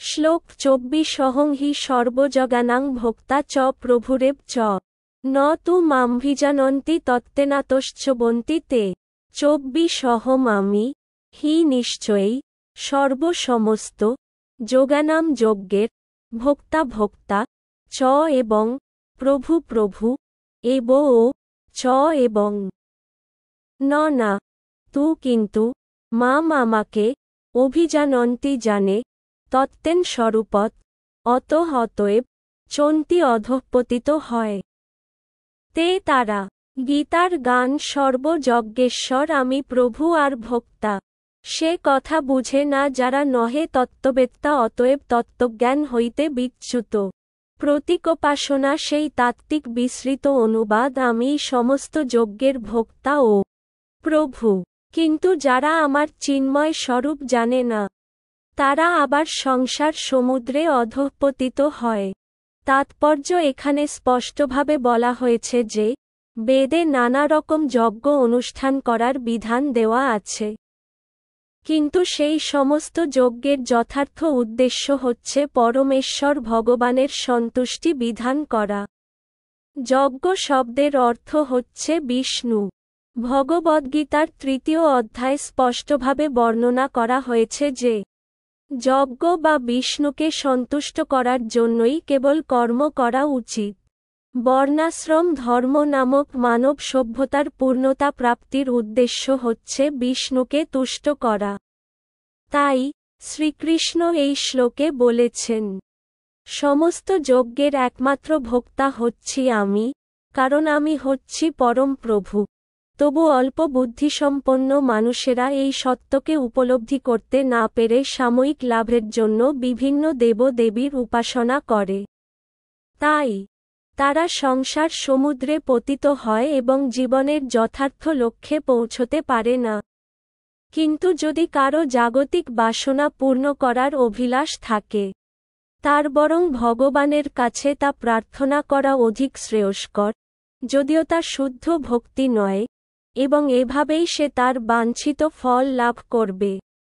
শ্লোক 24 অহং হি সর্বজগানাং ভোক্তা চ প্রভুরেব চ ন তু মামভিজানন্তি তত্ত্বেনাতশ্চবন্তি তে। 24 অহম আমি, হি নিশ্চয়ই, সর্বসমস্ত, যোগানাম যজ্ঞের, ভোক্তা ভোক্তা, চ এবং, প্রভু প্রভু, এব ও, চ এবং, ন না, তু কিন্তু, মাম আমাকে, অভিজানন্তি জানে, তত্ত্বেন স্বরূপত, অতএব, চন্তি অধঃপতিত হয়। তে তারা। গীতার গান সর্বযজ্ঞেশ্বর আমি প্রভু আর ভোক্তা। সে কথা বুঝে না যারা নহে তত্ত্ববেত্তা অতএব তত্ত্বজ্ঞান হইতে বিচ্যুত। প্রতীকোপাসনা সেই তাত্ত্বিক বিস্তৃত অনুবাদ আমি সমস্ত যজ্ঞের ভোক্তা ও প্রভু। কিন্তু যারা আমার চিন্ময় স্বরূপ জানে না, তারা আবার সংসার সমুদ্রে অধঃপতিত হয়। তাৎপর্য এখানে স্পষ্টভাবে বলা হয়েছে যে, বেদে নানা রকম যজ্ঞ অনুষ্ঠান করার বিধান দেওয়া আছে। কিন্তু সেই সমস্ত যজ্ঞের যথার্থ উদ্দেশ্য হচ্ছে পরমেশ্বর ভগবানের সন্তুষ্টি বিধান করা। যজ্ঞ শব্দের অর্থ হচ্ছে বিষ্ণু। ভগবদ্গীতার 3য় অধ্যায় স্পষ্টভাবে বর্ণনা করা হয়েছে যে, যজ্ঞ বা বিষ্ণুকে সন্তুষ্ট করার জন্যই কেবল কর্ম করা উচিত। বর্ণাশ্রম ধর্ম নামক মানব সভ্যতার পূর্ণতা প্রাপ্তির উদ্দেশ্য হচ্ছে বিষ্ণুকে তুষ্ট করা। তাই, শ্রীকৃষ্ণ এই শ্লোকে বলেছেন, সমস্ত যজ্ঞের একমাত্র ভোক্তা হচ্ছি আমি, কারণ আমি হচ্ছি পরম প্রভু। তবু অল্প বুদ্ধিসম্পন্ন মানুষেরা এই সত্যকে উপলব্ধি করতে না পেরে সাময়িক লাভের জন্য বিভিন্ন দেবদেবীর উপাসনা করে। তাই, তারা সংসার সমুদ্রে পতিত হয় এবং জীবনের যথার্থ লক্ষ্যে পৌঁছতে পারে না। কিন্তু যদি কারো জাগতিক বাসনা পূর্ণ করার অভিলাষ থাকে, তার বরং ভগবানের কাছে তা প্রার্থনা করা অধিক শ্রেয়স্কর, যদিও তা শুদ্ধ ভক্তি নয়, এবং এভাবেই সে তার বাঞ্ছিত ফল লাভ করবে।